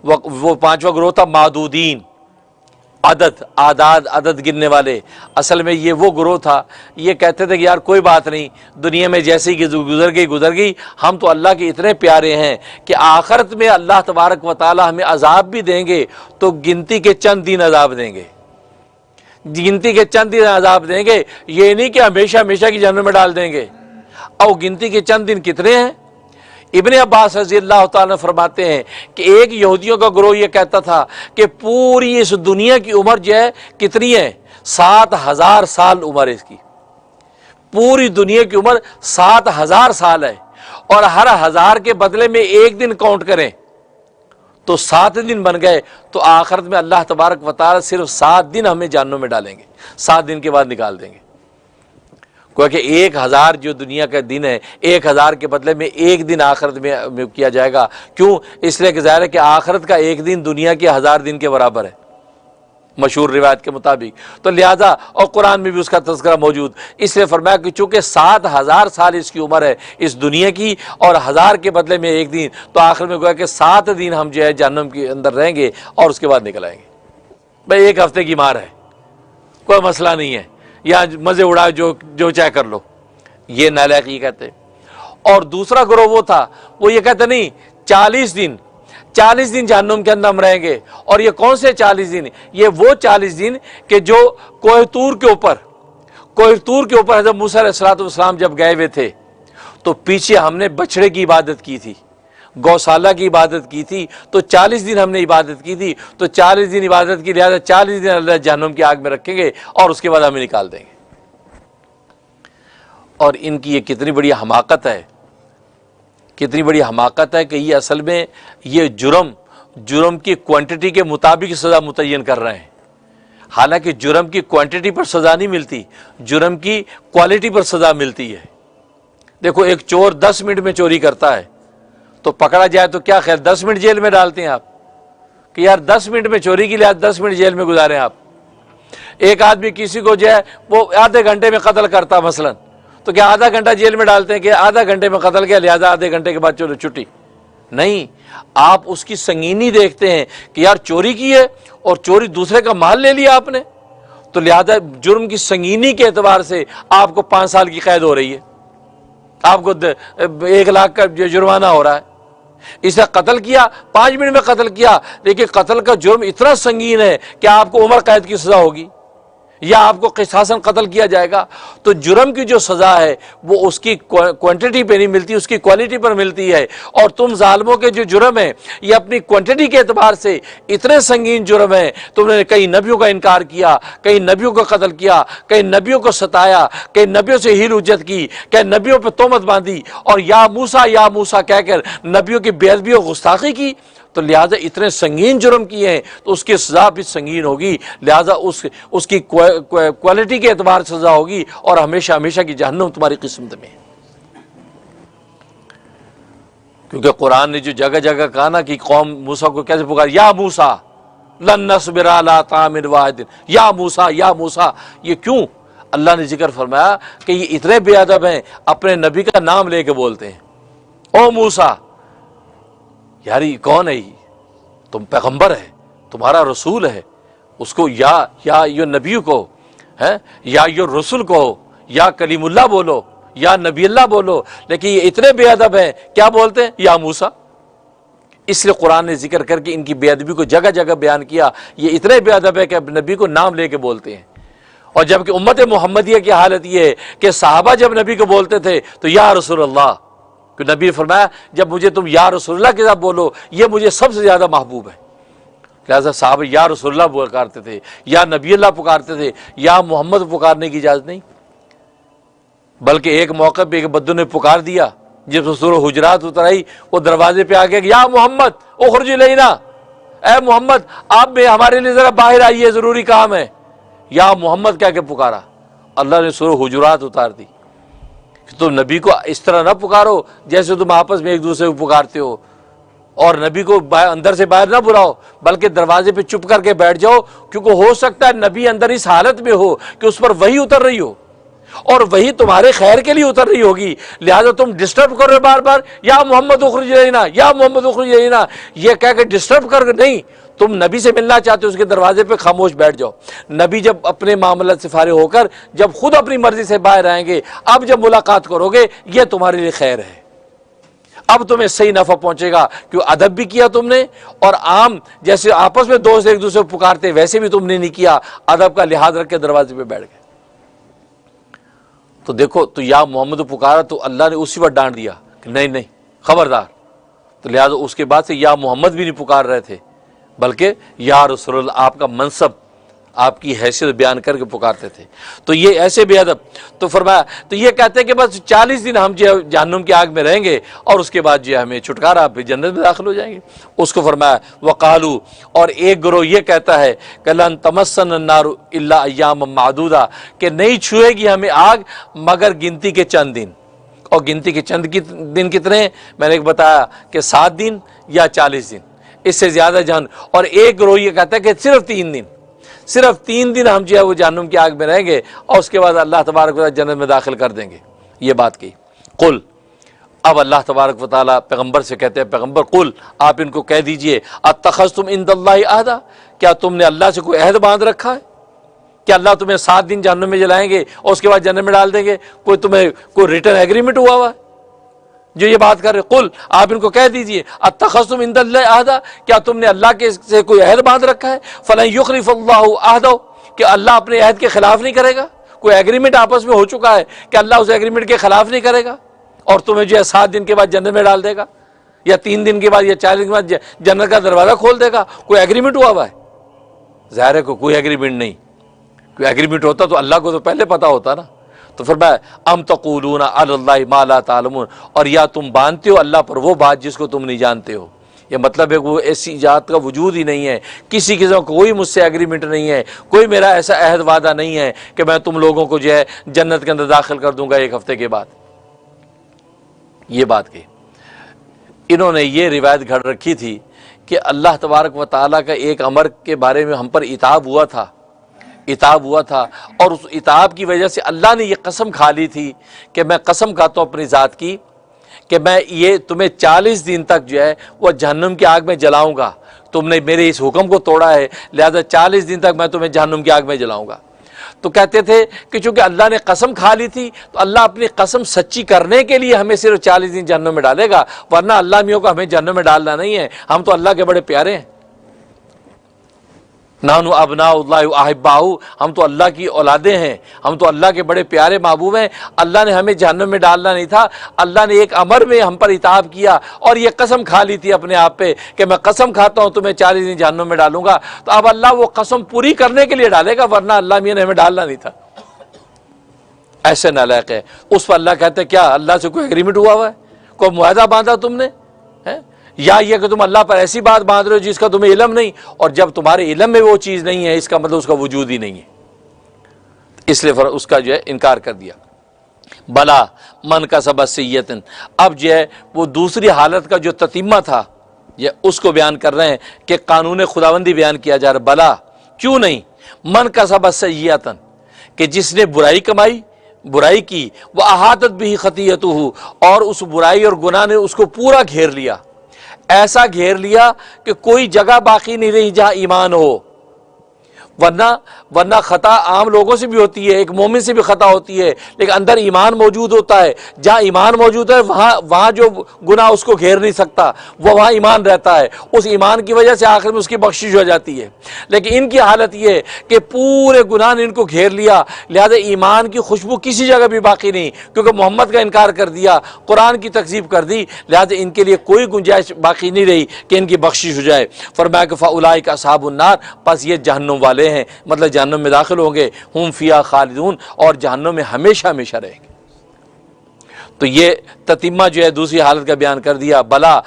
وہ پانچواں گروہ تھا معدودین، عدد گننے والے۔ اصل میں یہ وہ گروہ تھا، یہ کہتے تھے کہ یار کوئی بات نہیں، دنیا میں جیسی گزر گئی، ہم تو اللہ کے اتنے پیارے ہیں کہ آخرت میں اللہ تبارک و تعالی ہمیں عذاب بھی دیں گے تو گنتی کے چند دن عذاب دیں گے، گنتی کے چند دن عذاب دیں گے، یہ نہیں کہ ہمیشہ ہمیشہ کی جہنم میں ڈال دیں گے۔ اور گنتی کے چند دن کتنے ہیں؟ ابن عباس رضی اللہ تعالیٰ فرماتے ہیں کہ ایک یہودیوں کا گروہ یہ کہتا تھا کہ پوری اس دنیا کی عمر جو ہے کتنی ہے؟ 7,000 سال عمر ہے اس کی، پوری دنیا کی عمر 7,000 سال ہے، اور ہر 1000 کے بدلے میں ایک دن کاؤنٹ کریں تو 7 دن بن گئے، تو آخرت میں اللہ تبارک و تعالی صرف 7 دن ہمیں جہنم میں ڈالیں گے، 7 دن کے بعد نکال دیں گے۔ کہ 1000 جو دنیا کا دن ہے، 1000 کے بدلے میں ایک دن آخرت میں کیا جائے گا۔ کیوں؟ اس لیے کہ ظاہر ہے کہ آخرت کا ایک دن دنیا کے 1000 دن کے برابر ہے، مشہور روایت کے مطابق۔ تو لہذا اور قرآن میں بھی اس کا تذکرہ موجود، اس لیے فرمایا کہ چونکہ 7,000 سال اس کی عمر ہے اس دنیا کی، اور 1000 کے بدلے میں ایک دن، تو آخر میں گویا کہ 7 دن ہم جو ہے جہنم کے اندر رہیں گے اور اس کے بعد نکل آئیں گے۔ بھائی ایک ہفتے کی مار ہے، کوئی مسئلہ نہیں ہے، یا مزے اڑا جو چاہے کر لو، یہ نالائق یہ کہتے۔ اور دوسرا گروہ وہ تھا، وہ یہ کہتے نہیں 40 دن جہنم کے اندر ہم رہیں گے۔ اور یہ کون سے 40 دن؟ یہ وہ 40 دن کہ جو کوہ طور کے اوپر حضرت موسیٰ علیہ السلام جب گئے ہوئے تھے تو پیچھے ہم نے بچڑے کی عبادت کی تھی، گوشالہ کی عبادت کی تھی، تو 40 دن ہم نے عبادت کی تھی، تو 40 دن عبادت کی، لہذا 40 دن اللہ جہنم کی آگ میں رکھیں گے اور اس کے بعد ہمیں نکال دیں گے۔ اور ان کی یہ کتنی بڑی حماقت ہے، کتنی بڑی حماقت ہے کہ یہ اصل میں یہ جرم کی کوانٹٹی کے مطابق سزا متعین کر رہے ہیں، حالانکہ جرم کی کوانٹٹی پر سزا نہیں ملتی، جرم کی کوالٹی پر سزا ملتی ہے۔ دیکھو ایک چور 10 منٹ میں چوری کرتا ہے تو پکڑا جائے تو کیا خیر 10 منٹ جیل میں ڈالتے ہیں آپ کہ یار 10 منٹ میں چوری کی لحاظ 10 منٹ جیل میں گزاریں آپ۔ ایک آدمی کسی کو جو ہے وہ آدھے گھنٹے میں قتل کرتا مثلا، تو کیا آدھا گھنٹہ جیل میں ڈالتے ہیں کہ آدھا گھنٹے میں قتل کیا لہذا آدھے گھنٹے کے بعد چلو چھٹی؟ نہیں، آپ اس کی سنگینی دیکھتے ہیں کہ یار چوری کی ہے اور چوری دوسرے کا مال لے لیا آپ نے، تو لہذا جرم کی سنگینی کے اعتبار سے آپ کو 5 سال کی قید ہو رہی ہے، آپ کو 1 لاکھ کا جرمانہ ہو رہا ہے۔ اسے قتل کیا 5 منٹ میں قتل کیا، لیکن قتل کا جرم اتنا سنگین ہے کہ آپ کو عمر قید کی سزا ہوگی یا آپ کو قصاصاً قتل کیا جائے گا۔ تو جرم کی جو سزا ہے وہ اس کی کوانٹٹی پہ نہیں ملتی، اس کی کوالٹی پر ملتی ہے۔ اور تم ظالموں کے جو جرم ہیں یہ اپنی کوانٹٹی کے اعتبار سے اتنے سنگین جرم ہیں، تم نے کئی نبیوں کا انکار کیا، کئی نبیوں کو قتل کیا، کئی نبیوں کو ستایا، کئی نبیوں سے حیل حجت کی، کئی نبیوں پہ تہمت باندھی، اور یا موسیٰ کہہ کر نبیوں کی بے ادبی و گستاخی کی۔ تو لہٰذا اتنے سنگین جرم کیے ہیں تو اس کی سزا بھی سنگین ہوگی، لہٰذا اس کی کوالٹی کے اعتبار سے سزا ہوگی، اور ہمیشہ ہمیشہ کی جہنم تمہاری قسمت میں۔ کیونکہ قرآن نے جو جگہ جگہ کہا نا کہ قوم موسیٰ کو کیسے پکار، یا موسیٰ لن نصبر علی طعام واحد، یا موسیٰ، یہ کیوں اللہ نے ذکر فرمایا کہ یہ اتنے بے ادب ہیں، اپنے نبی کا نام لے کے بولتے ہیں، او موسیٰ، یار یہ کون ہے؟ یہ تم پیغمبر ہے، تمہارا رسول ہے، اس کو یا یہ نبی کو ہے، یا یہ رسول کو، یا کلیم اللہ بولو، یا نبی اللہ بولو، لیکن یہ اتنے بے ادب ہیں، کیا بولتے ہیں؟ یا موسیٰ۔ اس لیے قرآن نے ذکر کر کے ان کی بے ادبی کو جگہ جگہ بیان کیا، یہ اتنے بے ادب ہے کہ نبی کو نام لے کے بولتے ہیں۔ اور جبکہ امت محمدیہ کی حالت یہ ہے کہ صحابہ جب نبی کو بولتے تھے تو یا رسول اللہ، کہ نبی نے فرمایا جب مجھے تم یا رسول اللہ کے ساتھ بولو یہ مجھے سب سے زیادہ محبوب ہے، لہذا صحابہ یا رسول اللہ پکارتے تھے، یا نبی اللہ پکارتے تھے، یا محمد پکارنے کی اجازت نہیں۔ بلکہ ایک موقع پہ ایک بدو نے پکار دیا، جب سورہ حجرات اتر آئی وہ دروازے پہ آ گیا کہ یا محمد اخرج الینا، اے محمد آپ بھی ہمارے لیے ذرا باہر آئیے، ضروری کام ہے، یا محمد کہہ کے پکارا۔ اللہ نے سورہ حجرات اتار دی، تو نبی کو اس طرح نہ پکارو جیسے تم آپس میں ایک دوسرے کو پکارتے ہو، اور نبی کو اندر سے باہر نہ بلاؤ، بلکہ دروازے پہ چپ کر کے بیٹھ جاؤ، کیونکہ ہو سکتا ہے نبی اندر اس حالت میں ہو کہ اس پر وحی اتر رہی ہو، اور وہی تمہارے خیر کے لیے اتر رہی ہوگی، لہذا تم ڈسٹرب کر رہے بار بار، یا محمد اخرج الینا، یا محمد اخرج الینا، یہ کہہ کے ڈسٹرب کر کے نہیں، تم نبی سے ملنا چاہتے ہو اس کے دروازے پہ خاموش بیٹھ جاؤ۔ نبی جب اپنے معاملات سے فارغ ہو کر جب خود اپنی مرضی سے باہر آئیں گے، اب جب ملاقات کرو گے یہ تمہارے لیے خیر ہے، اب تمہیں صحیح نفع پہنچے گا، کیوں ادب بھی کیا تم نے، اور عام جیسے آپس میں دوست ایک دوسرے کو پکارتے ویسے بھی تم نے نہیں کیا، ادب کا لحاظ رکھ کے دروازے پہ بیٹھ گئے۔ تو دیکھو، تو یا محمد پکارا تو اللہ نے اسی وقت ڈانٹ دیا کہ نہیں نہیں خبردار، تو لہٰذا اس کے بعد سے یا محمد بھی نہیں پکار رہے تھے، بلکہ یا رسول اللہ، آپ کا منصب، آپ کی حیثیت بیان کر کے پکارتے تھے۔ تو یہ ایسے بے ادب، تو فرمایا، تو یہ کہتے ہیں کہ بس 40 دن ہم جو جہنم کی آگ میں رہیں گے اور اس کے بعد جو ہمیں چھٹکارا، پھر جنت میں داخل ہو جائیں گے۔ اس کو فرمایا وقالو، اور ایک گروہ یہ کہتا ہے کہ لن تمسن النار الا ایاما معدودہ، کہ نہیں چھوئے گی ہمیں آگ مگر گنتی کے چند دن، اور گنتی کے چند دن کتنے ہیں؟ میں نے ایک بتایا کہ 7 دن یا 40 دن، اس سے زیادہ جہنم۔ اور ایک گروہ یہ کہتا ہے کہ صرف 3 دن، صرف 3 دن ہم جو ہے وہ جہنم کی آگ میں رہیں گے اور اس کے بعد اللہ تبارک و تعالیٰ جنت میں داخل کر دیں گے۔ یہ بات کی۔ قل، اب اللہ تبارک و تعالیٰ پیغمبر سے کہتے ہیں، پیغمبر قل، آپ ان کو کہہ دیجئے، اتخذتم عند اللہ عہدا، کیا تم نے اللہ سے کوئی عہد باندھ رکھا ہے کہ اللہ تمہیں 7 دن جہنم میں جلائیں گے اور اس کے بعد جنت میں ڈال دیں گے؟ کوئی تمہیں کوئی ریٹن ایگریمنٹ ہوا ہوا ہے جو یہ بات کر رہے؟ قل، آپ ان کو کہہ دیجئے، اتخذتم عند اللہ عہدا، کیا تم نے اللہ کے سے کوئی عہد باندھ رکھا ہے؟ فلن یخلف اللہ عہدہ، کہ اللہ اپنے عہد کے خلاف نہیں کرے گا؟ کوئی ایگریمنٹ آپس میں ہو چکا ہے کہ اللہ اس ایگریمنٹ کے خلاف نہیں کرے گا اور تمہیں جو ہے 7 دن کے بعد جنت میں ڈال دے گا، یا 3 دن کے بعد یا 4 دن کے بعد جنت کا دروازہ کھول دے گا؟ کوئی ایگریمنٹ ہوا ہوا ہے؟ ظاہر ہے کوئی ایگریمنٹ نہیں۔ کوئی ایگریمنٹ ہوتا تو اللہ کو تو پہلے پتا ہوتا نا۔ تو فرمایا ام تقولون علی اللہ ما لا تعلمون، اور یا تم باندھتے ہو اللہ پر وہ بات جس کو تم نہیں جانتے ہو۔ یہ مطلب ہے کہ وہ ایسی ذات کا وجود ہی نہیں ہے، کسی قسم کا کوئی مجھ سے ایگریمنٹ نہیں ہے، کوئی میرا ایسا عہد وعدہ نہیں ہے کہ میں تم لوگوں کو جو ہے جنت کے اندر داخل کر دوں گا 1 ہفتے کے بعد۔ یہ بات کہی۔ انہوں نے یہ روایت گھڑ رکھی تھی کہ اللہ تبارک و تعالیٰ کا ایک امر کے بارے میں ہم پر عتاب ہوا تھا، اور اس عتاب کی وجہ سے اللہ نے یہ قسم کھا لی تھی کہ میں قسم کھاتا ہوں اپنی ذات کی کہ میں یہ تمہیں 40 دن تک جو ہے وہ جہنم کی آگ میں جلاؤں گا، تم نے میرے اس حکم کو توڑا ہے، لہذا 40 دن تک میں تمہیں جہنم کی آگ میں جلاؤں گا۔ تو کہتے تھے کہ چونکہ اللہ نے قسم کھا لی تھی تو اللہ اپنی قسم سچی کرنے کے لیے ہمیں صرف 40 دن جہنم میں ڈالے گا، ورنہ اللہ میوں کو ہمیں جہنم میں ڈالنا نہیں ہے، ہم تو اللہ کے بڑے پیارے ہیں۔ نحن ابناء اللہ احباؤ، ہم تو اللہ کی اولادیں ہیں، ہم تو اللہ کے بڑے پیارے محبوب ہیں۔ اللہ نے ہمیں جہنم میں ڈالنا نہیں تھا، اللہ نے ایک امر میں ہم پر عتاب کیا اور یہ قسم کھا لی تھی اپنے آپ پہ کہ میں قسم کھاتا ہوں تمہیں 40 دن جہنم میں ڈالوں گا، تو اب اللہ وہ قسم پوری کرنے کے لیے ڈالے گا، ورنہ اللہ میاں نے ہمیں ڈالنا نہیں تھا۔ ایسے نالائق ہے۔ اس پر اللہ کہتے کیا اللہ سے کوئی ایگریمنٹ ہوا ہوا ہے؟ کوئی معاہدہ باندھا تم نے؟ یا یہ کہ تم اللہ پر ایسی بات باندھ رہے ہو جس کا تمہیں علم نہیں، اور جب تمہارے علم میں وہ چیز نہیں ہے اس کا مطلب اس کا وجود ہی نہیں ہے، اس لیے اس کا جو ہے انکار کر دیا۔ بلا من کسب سیئۃ، اب جو ہے وہ دوسری حالت کا جو تتمہ تھا یہ اس کو بیان کر رہے ہیں کہ قانون خداوندی بیان کیا جا رہا ہے۔ بلا، کیوں نہیں، من کسب سیئۃ، کہ جس نے برائی کمائی، برائی کی، وہ احاطت بھی خطیئتہ، اور اس برائی اور گناہ نے اس کو پورا گھیر لیا، ایسا گھیر لیا کہ کوئی جگہ باقی نہیں رہی جہاں ایمان ہو۔ ورنہ خطا عام لوگوں سے بھی ہوتی ہے، ایک مومن سے بھی خطا ہوتی ہے، لیکن اندر ایمان موجود ہوتا ہے، جہاں ایمان موجود ہے وہاں جو گناہ اس کو گھیر نہیں سکتا، وہ وہاں ایمان رہتا ہے، اس ایمان کی وجہ سے آخر میں اس کی بخشش ہو جاتی ہے۔ لیکن ان کی حالت یہ ہے کہ پورے گناہ نے ان کو گھیر لیا، لہذا ایمان کی خوشبو کسی جگہ بھی باقی نہیں، کیونکہ محمد کا انکار کر دیا، قرآن کی تکذیب کر دی، لہذا ان کے لیے کوئی گنجائش باقی نہیں رہی کہ ان کی بخشش ہو جائے۔ فرمایا کہ فاولئک اصحاب النار، پس یہ جہنم والے ہیں، مطلب جہنم میں داخل ہوں گے، ہم فیہا خالدون، اور جہنم میں ہمیشہ ہمیشہ رہیں گے۔ تو یہ تتمہ جو ہے دوسری حالت کا بیان کر دیا۔ بلا،